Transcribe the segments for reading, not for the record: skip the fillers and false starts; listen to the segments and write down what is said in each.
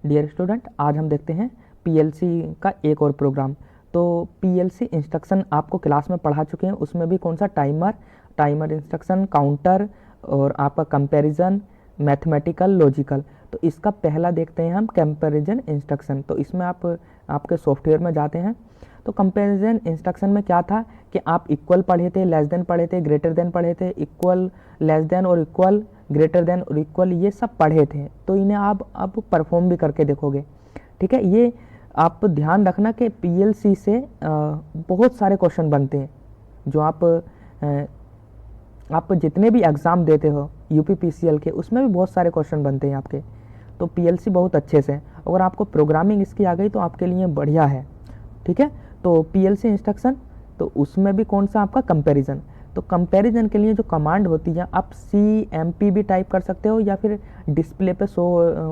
Dear student, आज हम देखते हैं पीएलसी का एक और प्रोग्राम। तो पीएलसी इंस्ट्रक्शन आपको क्लास में पढ़ा चुके हैं। उसमें भी कौन सा टाइमर इंस्ट्रक्शन, काउंटर और आपका कंपैरिजन, मैथमेटिकल, लॉजिकल। तो इसका पहला देखते हैं हम कंपैरिजन इंस्ट्रक्शन। तो इसमें आप आपके सॉफ्टवेयर में जाते हैं। तो कंपैरिजन इंस्ट्रक्शन में क्या था कि आप इक्वल पढ़े थे, लेस देन पढ़े थे, ग्रेटर देन पढ़े थे, इक्वल, लेस देन और इक्वल, ग्रेटर देन और इक्वल, ये सब पढ़े थे। तो इन्हें आप अब परफॉर्म भी करके देखोगे। ठीक है, ये आप ध्यान रखना कि पीएलसी से बहुत सारे क्वेश्चन बनते हैं। जो आप जितने भी एग्ज़ाम देते हो यूपीपीसीएल के, उसमें भी बहुत सारे क्वेश्चन बनते हैं आपके। तो पीएलसी बहुत अच्छे से, अगर आपको प्रोग्रामिंग इसकी आ गई तो आपके लिए बढ़िया है। ठीक है, तो पीएलसी इंस्ट्रक्शन, तो उसमें भी कौन सा आपका कंपैरिजन। तो कंपैरिजन के लिए जो कमांड होती है, आप CMP भी टाइप कर सकते हो या फिर डिस्प्ले पे शो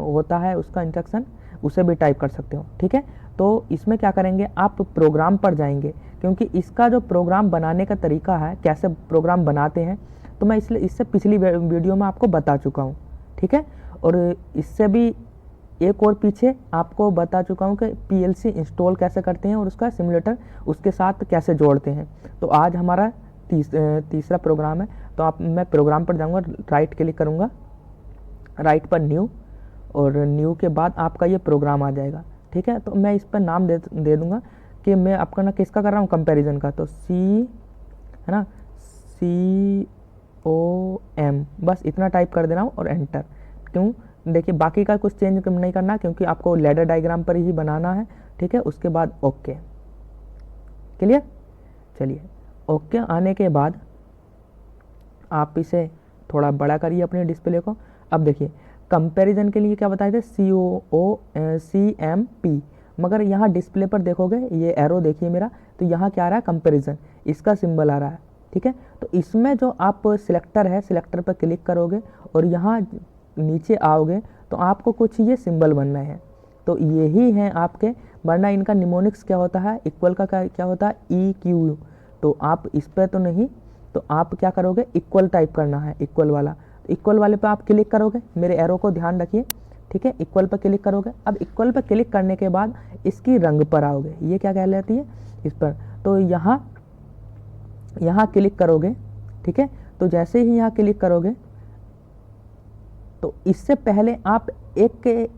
होता है उसका इंस्ट्रक्शन, उसे भी टाइप कर सकते हो। ठीक है, तो इसमें क्या करेंगे, आप प्रोग्राम पर जाएंगे, क्योंकि इसका जो प्रोग्राम बनाने का तरीका है, कैसे प्रोग्राम बनाते हैं, तो मैं इससे पिछली वीडियो में आपको बता चुका हूँ। ठीक है, और इससे भी एक और पीछे आपको बता चुका हूँ कि पीएलसी इंस्टॉल कैसे करते हैं और उसका सिमुलेटर उसके साथ कैसे जोड़ते हैं। तो आज हमारा तीसरा प्रोग्राम है। तो मैं प्रोग्राम पर जाऊँगा, राइट क्लिक करूँगा, राइट पर न्यू, और न्यू के बाद आपका ये प्रोग्राम आ जाएगा। ठीक है, तो मैं इस पर नाम दे दूँगा कि मैं आपका ना किसका कर रहा हूँ, कंपैरिजन का। तो है ना, COM, बस इतना टाइप कर दे रहा हूँ और एंटर। क्यों, देखिए बाकी का कुछ चेंज नहीं करना, क्योंकि आपको लैडर डायग्राम पर ही बनाना है। ठीक है, उसके बाद ओके, क्लियर। चलिए, ओके आने के बाद आप इसे थोड़ा बड़ा करिए अपने डिस्प्ले को। अब देखिए कंपैरिजन के लिए क्या बताए थे, CMP, मगर यहाँ डिस्प्ले पर देखोगे ये एरो देखिए मेरा, तो यहाँ क्या आ रहा है, कंपैरिजन, इसका सिंबल आ रहा है। ठीक है, तो इसमें जो आप सिलेक्टर है, सिलेक्टर पर क्लिक करोगे और यहाँ नीचे आओगे तो आपको कुछ ये सिंबल बनना है। तो यही है आपके, वरना इनका निमोनिक्स क्या होता है, इक्वल का क्या होता है, EQ। तो आप इस पर तो नहीं, तो आप क्या करोगे, इक्वल टाइप करना है, इक्वल वाला। तो इक्वल वाले पे आप क्लिक करोगे, मेरे एरो को ध्यान रखिए। ठीक है, इक्वल पर क्लिक करोगे। अब इक्वल पर क्लिक करने के बाद इसकी रंग पर आओगे, ये क्या कहलाती है, इस पर। तो यहाँ क्लिक करोगे। ठीक है, तो जैसे ही यहाँ क्लिक करोगे तो इससे पहले आप एक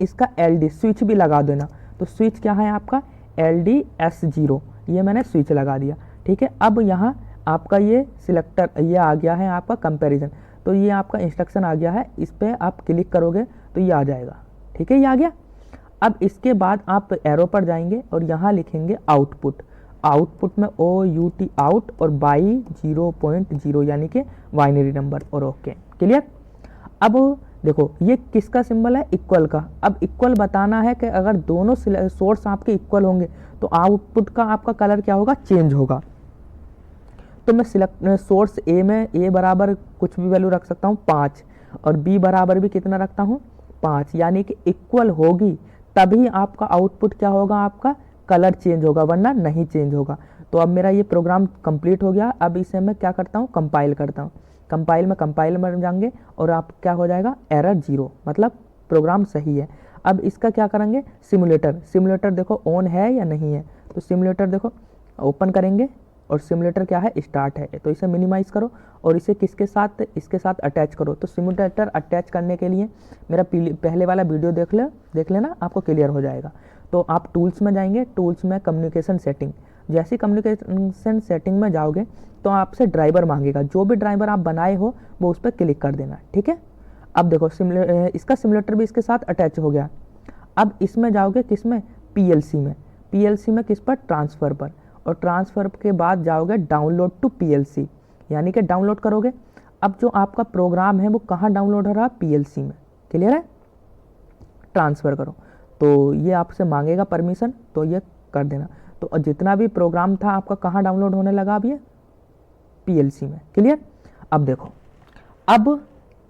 इसका LD स्विच भी लगा देना। तो स्विच क्या है आपका, LDS0, ये मैंने स्विच लगा दिया। ठीक है, अब यहाँ आपका ये सिलेक्टर, ये आ गया है आपका कंपैरिजन। तो ये आपका इंस्ट्रक्शन आ गया है, इस पर आप क्लिक करोगे तो ये आ जाएगा। ठीक है, ये आ गया। अब इसके बाद आप एरो पर जाएंगे और यहाँ लिखेंगे आउटपुट। आउटपुट में OUT, आउट, और बाई 0.0 यानी कि बाइनरी नंबर, और ओके, क्लियर। अब देखो ये किसका सिंबल है, इक्वल का। अब इक्वल बताना है कि अगर दोनों सोर्स आपके इक्वल होंगे तो आउटपुट का आपका कलर क्या होगा, चेंज होगा। तो मैं सोर्स A में A बराबर कुछ भी वैल्यू रख सकता हूँ 5, और B बराबर भी कितना रखता हूँ 5, यानी कि इक्वल होगी तभी आपका आउटपुट क्या होगा, आपका कलर चेंज होगा, वरना नहीं चेंज होगा। तो अब मेरा ये प्रोग्राम कंप्लीट हो गया। अब इसे मैं क्या करता हूँ, कंपाइल करता हूँ। कंपाइल में जाएंगे और आप क्या हो जाएगा, एरर 0, मतलब प्रोग्राम सही है। अब इसका क्या करेंगे, सिमुलेटर देखो ऑन है या नहीं है। तो सिमुलेटर देखो ओपन करेंगे और सिमुलेटर क्या है, स्टार्ट है। तो इसे मिनिमाइज़ करो और इसे किसके साथ, इसके साथ अटैच करो। तो सिमुलेटर अटैच करने के लिए मेरा पहले वाला वीडियो देख लेना, आपको क्लियर हो जाएगा। तो आप टूल्स में जाएंगे, टूल्स में कम्युनिकेशन सेटिंग, जैसे कम्युनिकेशन सेटिंग में जाओगे तो आपसे ड्राइवर मांगेगा। जो भी ड्राइवर आप बनाए हो वो उस पर क्लिक कर देना। ठीक है, अब देखो इसका सिमुलेटर भी इसके साथ अटैच हो गया। अब इसमें जाओगे किस में, पीएलसी में किस पर, ट्रांसफ़र पर, और ट्रांसफ़र के बाद जाओगे डाउनलोड टू पीएलसी, यानी कि डाउनलोड करोगे। अब जो आपका प्रोग्राम है वो कहाँ डाउनलोड हो रहा है, पीएलसी में, क्लियर है। ट्रांसफ़र करो, तो ये आपसे मांगेगा परमिशन, तो ये कर देना। तो जितना भी प्रोग्राम था आपका कहाँ डाउनलोड होने लगा, अब ये पीएलसी में, क्लियर। अब देखो, अब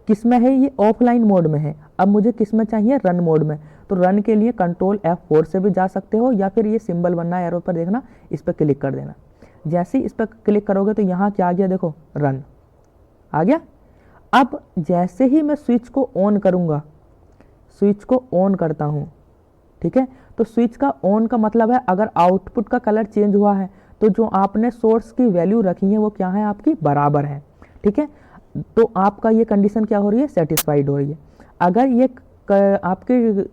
किस में है, ये ऑफलाइन मोड में है। अब मुझे किस में चाहिए, रन मोड में। तो रन के लिए कंट्रोल F4 से भी जा सकते हो, या फिर ये सिंबल बनना है एरो पर, देखना, इस पर क्लिक कर देना। जैसे ही इस पर क्लिक करोगे तो यहाँ क्या आ गया, देखो रन आ गया। अब जैसे ही मैं स्विच को ऑन करूँगा, स्विच को ऑन करता हूँ, ठीक है, तो स्विच का ऑन का मतलब है अगर आउटपुट का कलर चेंज हुआ है तो जो आपने सोर्स की वैल्यू रखी है वो क्या है, आपकी बराबर है, ठीक है। तो आपका ये कंडीशन क्या हो रही है, सेटिस्फाइड हो रही है। अगर ये आपके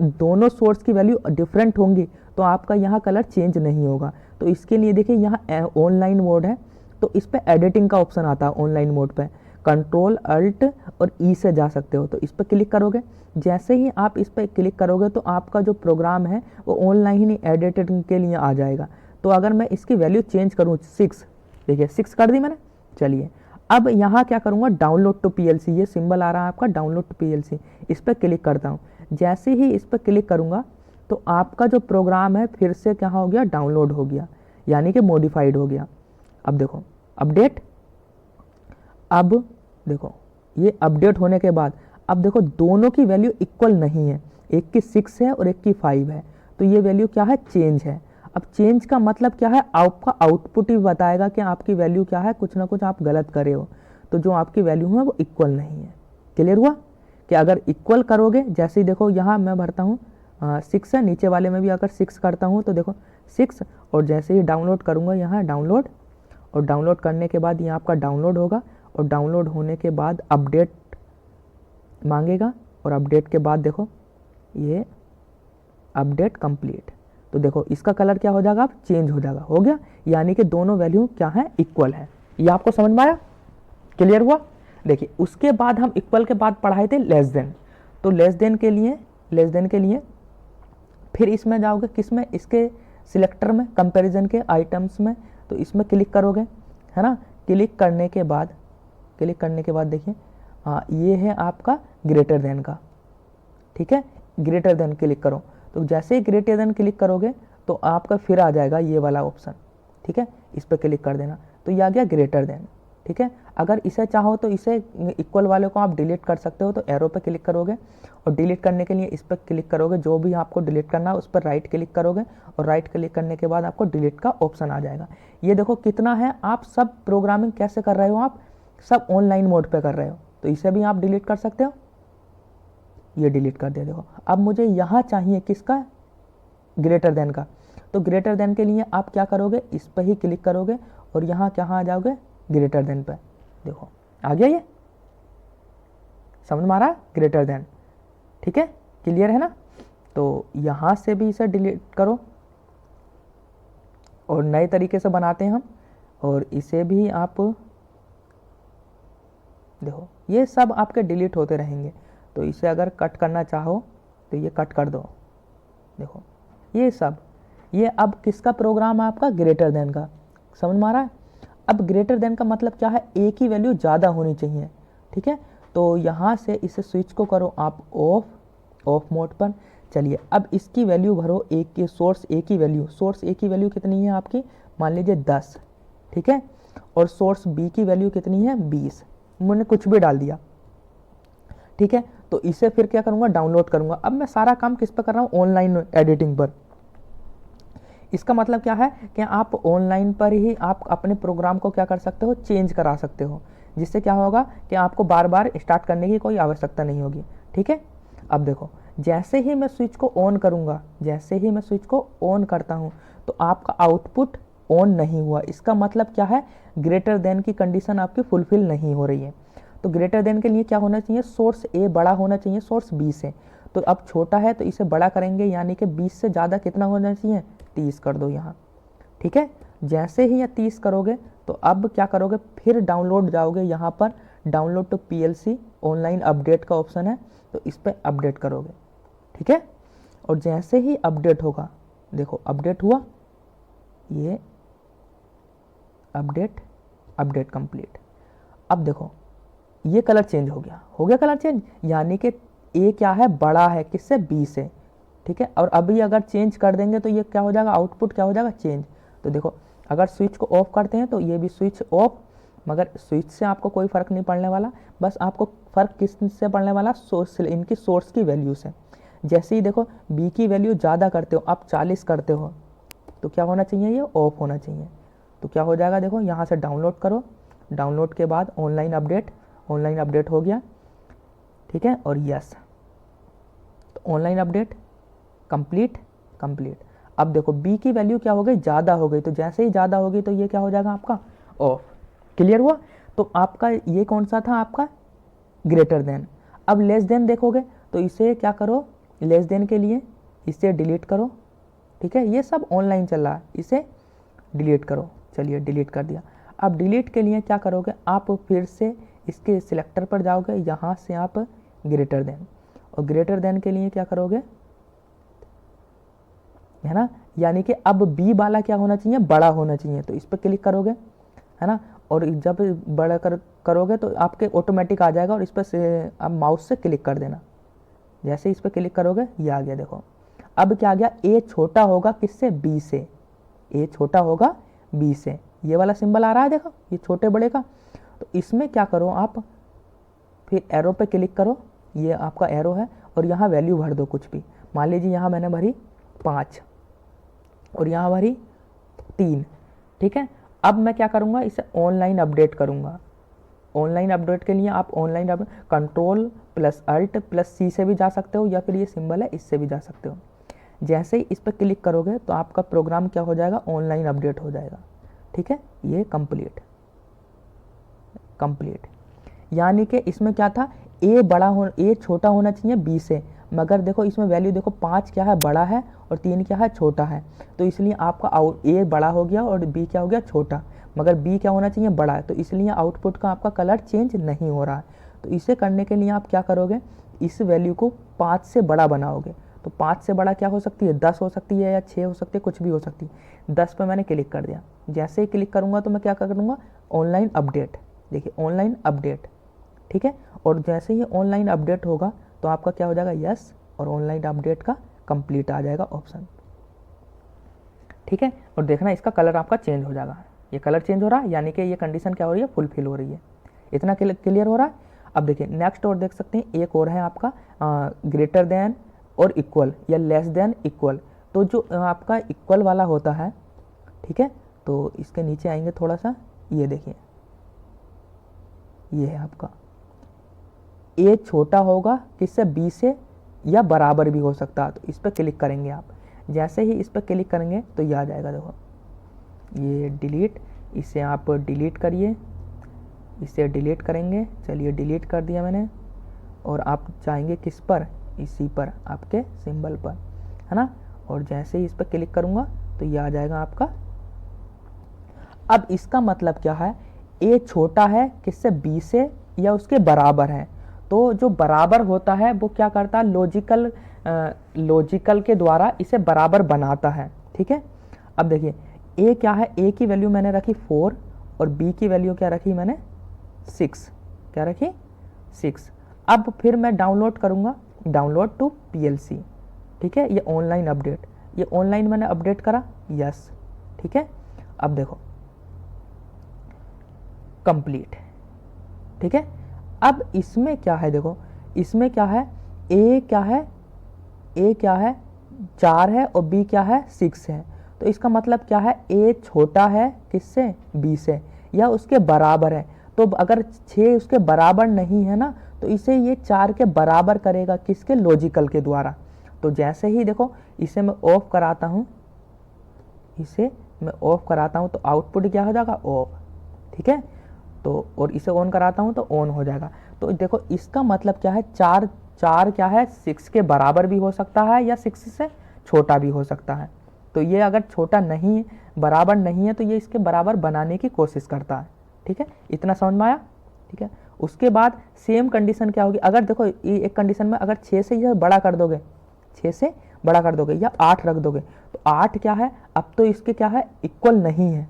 दोनों सोर्स की वैल्यू डिफरेंट होंगी तो आपका यहाँ कलर चेंज नहीं होगा। तो इसके लिए देखिए यहाँ ऑनलाइन मोड है, तो इस पर एडिटिंग का ऑप्शन आता है ऑनलाइन मोड पे, कंट्रोल अल्ट और ई से जा सकते हो। तो इस पर क्लिक करोगे, जैसे ही आप इस पर क्लिक करोगे तो आपका जो प्रोग्राम है वो ऑनलाइन ही एडिटिंग के लिए आ जाएगा। तो अगर मैं इसकी वैल्यू चेंज करूँ 6, देखिए 6 कर दी मैंने। चलिए अब यहाँ क्या करूँगा, डाउनलोड टू पीएलसी, ये सिंबल आ रहा है आपका डाउनलोड टू पीएलसी, इस पर क्लिक करता हूँ। जैसे ही इस पर क्लिक करूँगा तो आपका जो प्रोग्राम है फिर से क्या हो गया, डाउनलोड हो गया, यानी कि मॉडिफाइड हो गया। अब देखो अपडेट, अब देखो ये अपडेट होने के बाद अब देखो दोनों की वैल्यू इक्वल नहीं है, एक की 6 है और एक की 5 है, तो ये वैल्यू क्या है, चेंज है। अब चेंज का मतलब क्या है, आपका आउटपुट ही बताएगा कि आपकी वैल्यू क्या है, कुछ ना कुछ आप गलत करे हो, तो जो आपकी वैल्यू है वो इक्वल नहीं है। क्लियर हुआ कि अगर इक्वल करोगे, जैसे ही देखो यहाँ मैं भरता हूँ 6 है, नीचे वाले में भी अगर 6 करता हूँ तो देखो 6, और जैसे ही डाउनलोड करूँगा यहाँ डाउनलोड, और डाउनलोड करने के बाद ये आपका डाउनलोड होगा, और डाउनलोड होने के बाद अपडेट मांगेगा, और अपडेट के बाद देखो ये अपडेट कंप्लीट, तो देखो इसका कलर क्या हो जाएगा, अब चेंज हो जाएगा, हो गया, यानी कि दोनों वैल्यू क्या है, इक्वल है। ये आपको समझ में आया, क्लियर हुआ। देखिए उसके बाद हम इक्वल के बाद पढ़ाए थे लेस देन, तो लेस देन के लिए फिर इसमें जाओगे, किस में, इसके सिलेक्टर में, कंपैरिजन के आइटम्स में, तो इसमें क्लिक करोगे, है ना। क्लिक करने के बाद देखिए हाँ ये है आपका ग्रेटर देन का, ठीक है, ग्रेटर देन क्लिक करो, तो जैसे ही ग्रेटर देन क्लिक करोगे तो आपका फिर आ जाएगा ये वाला ऑप्शन, ठीक है, इस पर क्लिक कर देना, तो ये आ गया ग्रेटर देन, ठीक है। अगर इसे चाहो तो इसे इक्वल वाले को आप डिलीट कर सकते हो, तो एरो पे क्लिक करोगे और डिलीट करने के लिए इस पर क्लिक करोगे, जो भी आपको डिलीट करना है उस पर राइट क्लिक करोगे, और राइट क्लिक करने के बाद आपको डिलीट का ऑप्शन आ जाएगा। ये देखो कितना है, आप सब प्रोग्रामिंग कैसे कर रहे हो, आप सब ऑनलाइन मोड पे कर रहे हो, तो इसे भी आप डिलीट कर सकते हो, ये डिलीट कर दिया। देखो अब मुझे यहाँ चाहिए किसका, ग्रेटर देन का, तो ग्रेटर देन के लिए आप क्या करोगे, इस पर ही क्लिक करोगे और यहाँ कहाँ आ जाओगे, ग्रेटर देन पे, देखो आ गया, ये समझ में आ रहा है, ग्रेटर देन, ठीक है, क्लियर है ना। तो यहाँ से भी इसे डिलीट करो और नए तरीके से बनाते हैं हम, और इसे भी आप देखो ये सब आपके डिलीट होते रहेंगे, तो इसे अगर कट करना चाहो तो ये कट कर दो, देखो ये सब, ये अब किसका प्रोग्राम है, आपका ग्रेटर देन का, समझ में आ रहा है। अब ग्रेटर देन का मतलब क्या है, एक ही वैल्यू ज़्यादा होनी चाहिए, ठीक है, तो यहाँ से इसे स्विच को करो आप ऑफ मोड पर। चलिए अब इसकी वैल्यू भरो, एक की सोर्स एक ही वैल्यू कितनी है आपकी, मान लीजिए 10, ठीक है, और सोर्स बी की वैल्यू कितनी है 20, मैंने कुछ भी डाल दिया, ठीक है। तो इसे फिर क्या करूँगा, डाउनलोड करूँगा। अब मैं सारा काम किस पर कर रहा हूँ, ऑनलाइन एडिटिंग पर। इसका मतलब क्या है कि आप ऑनलाइन पर ही आप अपने प्रोग्राम को क्या कर सकते हो, चेंज करा सकते हो, जिससे क्या होगा कि आपको बार बार स्टार्ट करने की कोई आवश्यकता नहीं होगी, ठीक है। अब देखो जैसे ही मैं स्विच को ऑन करता हूँ तो आपका आउटपुट ऑन नहीं हुआ, इसका मतलब क्या है, ग्रेटर देन की कंडीशन आपकी फुलफिल नहीं हो रही है। तो ग्रेटर देन के लिए क्या होना चाहिए, सोर्स ए बड़ा होना चाहिए सोर्स बी से, तो अब छोटा है तो इसे बड़ा करेंगे, यानी कि 20 से ज़्यादा कितना होना चाहिए, 30 कर दो यहाँ, ठीक है। जैसे ही ये 30 करोगे तो अब क्या करोगे, फिर डाउनलोड जाओगे, यहाँ पर download to PLC online update का ऑप्शन है, तो इस पर अपडेट करोगे, ठीक है। और जैसे ही अपडेट होगा, देखो अपडेट हुआ, ये अपडेट कंप्लीट। अब देखो ये कलर चेंज हो गया कलर चेंज, यानी कि ए क्या है, बड़ा है किससे, बी से, ठीक है। और अभी अगर चेंज कर देंगे तो ये क्या हो जाएगा, आउटपुट क्या हो जाएगा, चेंज। तो देखो अगर स्विच को ऑफ करते हैं तो ये भी स्विच ऑफ, मगर स्विच से आपको कोई फ़र्क नहीं पड़ने वाला, बस आपको फ़र्क किस से पड़ने वाला, सोर्स, इनकी सोर्स की वैल्यू से। जैसे ही देखो बी की वैल्यू ज़्यादा करते हो, आप 40 करते हो, तो क्या होना चाहिए, ये ऑफ होना चाहिए। तो क्या हो जाएगा, देखो यहाँ से डाउनलोड करो, डाउनलोड के बाद ऑनलाइन अपडेट हो गया, ठीक है, और यस तो ऑनलाइन अपडेट कंप्लीट कंप्लीट। अब देखो बी की वैल्यू क्या हो गई, ज़्यादा हो गई, तो जैसे ही ज़्यादा होगी तो ये क्या हो जाएगा आपका ऑफ। क्लियर हुआ। तो आपका ये कौन सा था आपका ग्रेटर देन। अब लेस देन देखोगे तो इसे क्या करो, लेस देन के लिए इसे डिलीट करो। ठीक है, ये सब ऑनलाइन चल रहा है, इसे डिलीट करो। चलिए डिलीट कर दिया। अब डिलीट के लिए क्या करोगे, आप फिर से इसके सिलेक्टर पर जाओगे, यहाँ से आप ग्रेटर देन, और ग्रेटर देन के लिए क्या करोगे, है ना, यानी कि अब बी वाला क्या होना चाहिए, बड़ा होना चाहिए, तो इस पर क्लिक करोगे, है ना, और जब बड़ा करोगे तो आपके ऑटोमेटिक आ जाएगा, और इस पर से आप माउस से क्लिक कर देना। जैसे इस पर क्लिक करोगे ये आ गया। देखो अब क्या आ गया, ए छोटा होगा किससे, बी से, ए छोटा होगा बी से, ये वाला सिंबल आ रहा है देखो, ये छोटे बड़े का। तो इसमें क्या करो आप, फिर एरो पे क्लिक करो, ये आपका एरो है, और यहाँ वैल्यू भर दो कुछ भी। मान लीजिए यहाँ मैंने भरी 5 और यहाँ भरी 3। ठीक है, अब मैं क्या करूँगा, इसे ऑनलाइन अपडेट करूँगा। ऑनलाइन अपडेट के लिए आप online control plus alt plus C से भी जा सकते हो, या फिर ये सिंबल है इससे भी जा सकते हो। जैसे ही इस पर क्लिक करोगे तो आपका प्रोग्राम क्या हो जाएगा, ऑनलाइन अपडेट हो जाएगा। ठीक है, ये कंप्लीट कंप्लीट। यानी कि इसमें क्या था, ए छोटा होना चाहिए बी से, मगर देखो इसमें वैल्यू देखो 5 क्या है, बड़ा है, और 3 क्या है, छोटा है, तो इसलिए आपका ए बड़ा हो गया और बी क्या हो गया, छोटा, मगर बी क्या होना चाहिए, बड़ा है, तो इसलिए आउटपुट का आपका कलर चेंज नहीं हो रहा है। तो इसे करने के लिए आप क्या करोगे, इस वैल्यू को 5 से बड़ा बनाओगे। तो 5 से बड़ा क्या हो सकती है, 10 हो सकती है, या 6 हो सकती है, कुछ भी हो सकती है। 10 पे मैंने क्लिक कर दिया। जैसे ही क्लिक करूँगा तो मैं क्या करूँगा, ऑनलाइन अपडेट, देखिए ऑनलाइन अपडेट। ठीक है, और जैसे ही ऑनलाइन अपडेट होगा तो आपका क्या हो जाएगा, यस, और ऑनलाइन अपडेट का कंप्लीट आ जाएगा ऑप्शन। ठीक है, और देखना इसका कलर आपका चेंज हो जाएगा, ये कलर चेंज हो रहा है, यानी कि ये कंडीशन क्या हो रही है, फुलफिल हो रही है। इतना क्लियर हो रहा है। अब देखिए नेक्स्ट और देख सकते हैं, एक और है आपका ग्रेटर देन और इक्वल या लेस देन इक्वल। तो जो आपका इक्वल वाला होता है, ठीक है, तो इसके नीचे आएंगे थोड़ा सा, ये देखिए ये है आपका ए छोटा होगा किससे, बी से, या बराबर भी हो सकता है, तो इस पर क्लिक करेंगे आप। जैसे ही इस पर क्लिक करेंगे तो ये आ जाएगा। देखो ये डिलीट, इसे आप डिलीट करिए, इसे डिलीट करेंगे। चलिए डिलीट कर दिया मैंने, और आप चाहेंगे किस पर, इसी पर, आपके सिंबल पर, है ना, और जैसे ही इस पर क्लिक करूँगा तो ये आ जाएगा आपका। अब इसका मतलब क्या है, ए छोटा है किससे, बी से, या उसके बराबर है। तो जो बराबर होता है वो क्या करता है, लॉजिकल के द्वारा इसे बराबर बनाता है। ठीक है, अब देखिए ए क्या है, ए की वैल्यू मैंने रखी 4 और बी की वैल्यू क्या रखी मैंने 6, क्या रखी 6। अब फिर मैं डाउनलोड करूँगा, डाउनलोड टू PLC। ठीक है, ये ऑनलाइन अपडेट, ये ऑनलाइन मैंने अपडेट करा, यस। ठीक है, अब देखो कंप्लीट। ठीक है, अब इसमें क्या है, देखो इसमें क्या है, ए क्या है, ए क्या है 4 है, और बी क्या है 6 है। तो इसका मतलब क्या है, ए छोटा है किससे, बी से, या उसके बराबर है। तो अगर 6 उसके बराबर नहीं है ना, तो इसे ये 4 के बराबर करेगा, किसके, लॉजिकल के द्वारा। तो जैसे ही देखो इसे मैं ऑफ कराता हूँ, इसे मैं ऑफ कराता हूँ तो आउटपुट क्या हो जाएगा, ऑफ। ठीक है, तो और इसे ऑन कराता हूँ तो ऑन हो जाएगा। तो देखो इसका मतलब क्या है, 4 क्या है 6 के बराबर भी हो सकता है, या 6 से छोटा भी हो सकता है। तो ये अगर छोटा नहीं, बराबर नहीं है, तो ये इसके बराबर बनाने की कोशिश करता है। ठीक है, इतना समझ में आया। ठीक है, उसके बाद सेम कंडीशन क्या होगी, अगर देखो एक कंडीशन में अगर 6 से यह बड़ा कर दोगे, 6 से बड़ा कर दोगे, या 8 रख दोगे, तो 8 क्या है, अब तो इसके क्या है, इक्वल नहीं है,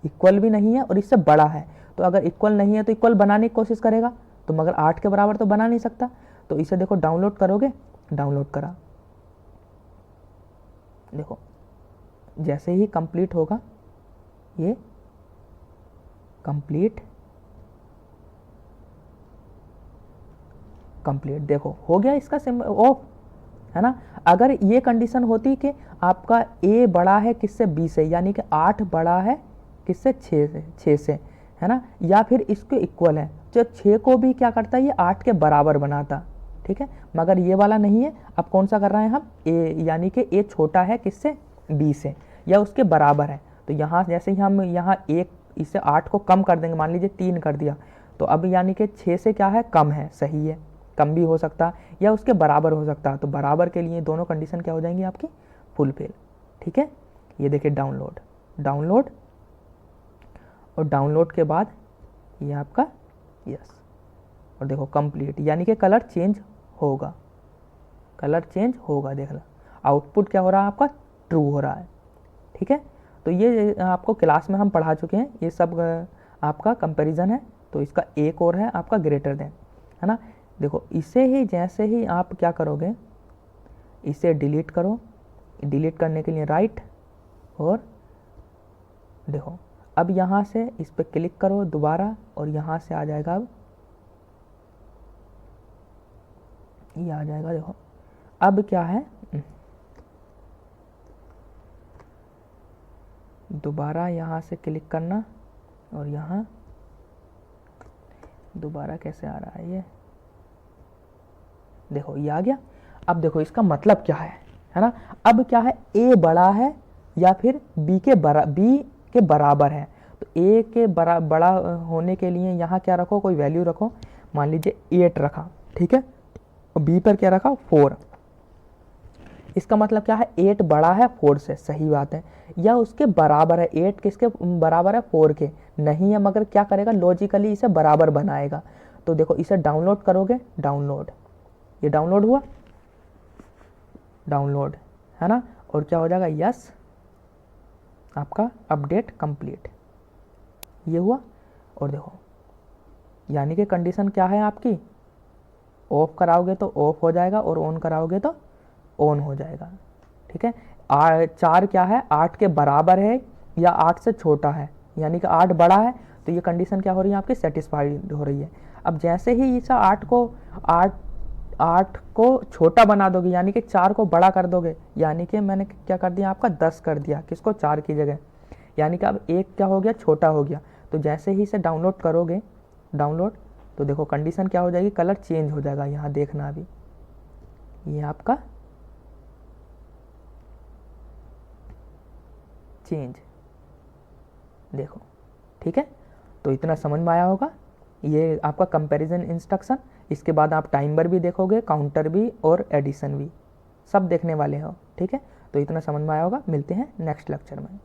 इक्वल भी नहीं है, और इससे बड़ा है। तो अगर इक्वल नहीं है तो इक्वल बनाने की कोशिश करेगा, तो मगर 8 के बराबर तो बना नहीं सकता। तो इसे देखो डाउनलोड करोगे, डाउनलोड करा, देखो जैसे ही कंप्लीट होगा, ये कंप्लीट देखो हो गया, इसका सिंबल ऑफ, है ना। अगर ये कंडीशन होती कि आपका ए बड़ा है किससे, बी से, यानी कि 8 बड़ा है किससे, 6 से, है ना, या फिर इसके इक्वल है, जो 6 को भी क्या करता है, ये 8 के बराबर बनाता। ठीक है, मगर ये वाला नहीं है। अब कौन सा कर रहे हैं हम, ए, यानी कि ए छोटा है किससे, बी से, या उसके बराबर है। तो यहाँ जैसे ही हम यहाँ एक इससे 8 को कम कर देंगे, मान लीजिए 3 कर दिया, तो अब यानी कि 6 से क्या है, कम है, सही है, कम भी हो सकता है या उसके बराबर हो सकता है। तो बराबर के लिए दोनों कंडीशन क्या हो जाएंगी आपकी, फुलफिल। ठीक है, ये देखिए डाउनलोड, डाउनलोड, और डाउनलोड के बाद ये आपका यस, और देखो कंप्लीट, यानी कि कलर चेंज होगा, कलर चेंज होगा। देख लो आउटपुट क्या हो रहा है आपका, ट्रू हो रहा है। ठीक है, तो ये आपको क्लास में हम पढ़ा चुके हैं, ये सब आपका कंपैरिजन है। तो इसका एक और है आपका ग्रेटर देन, है ना। देखो इसे ही जैसे ही आप क्या करोगे, इसे डिलीट करो, डिलीट करने के लिए राइट, और देखो अब यहाँ से इस पर क्लिक करो दोबारा, और यहाँ से आ जाएगा, अब ये आ जाएगा। देखो अब क्या है, दोबारा यहाँ से क्लिक करना, और यहाँ दोबारा कैसे आ रहा है ये, देखो ये आ गया। अब देखो इसका मतलब क्या है ना। अब क्या है, ए बड़ा है या फिर बी के बराबर है। तो ए के बड़ा होने के लिए यहाँ क्या रखो, कोई वैल्यू रखो, मान लीजिए 8 रखा, ठीक है, और बी पर क्या रखा, 4। इसका मतलब क्या है, 8 बड़ा है 4 से, सही बात है, या उसके बराबर है। 8 किसके बराबर है, 4 के नहीं है, मगर क्या करेगा, लॉजिकली इसे बराबर बनाएगा। तो देखो इसे डाउनलोड करोगे, डाउनलोड, ये डाउनलोड हुआ, डाउनलोड, है ना, और क्या हो जाएगा, यस, आपका अपडेट कंप्लीट, ये हुआ। और देखो यानी कि कंडीशन क्या है आपकी, ऑफ कराओगे तो ऑफ हो जाएगा, और ऑन कराओगे तो ऑन हो जाएगा। ठीक है, 4 क्या है, 8 के बराबर है या 8 से छोटा है, यानी कि 8 बड़ा है, तो ये कंडीशन क्या हो रही है आपकी, सेटिस्फाइड हो रही है। अब जैसे ही इस 8 को छोटा बना दोगे, यानी कि 4 को बड़ा कर दोगे, यानी कि मैंने क्या कर दिया आपका, 10 कर दिया, किसको, 4 की जगह, यानी कि अब एक क्या हो गया, छोटा हो गया। तो जैसे ही इसे डाउनलोड करोगे, डाउनलोड, तो देखो कंडीशन क्या हो जाएगी, कलर चेंज हो जाएगा। यहाँ देखना अभी, ये आपका चेंज, देखो, ठीक है। तो इतना समझ में आया होगा, ये आपका कंपैरिजन इंस्ट्रक्शन। इसके बाद आप टाइमर भी देखोगे, काउंटर भी, और एडिशन भी, सब देखने वाले हो। ठीक है, तो इतना समझ में आया होगा। मिलते हैं नेक्स्ट लेक्चर में।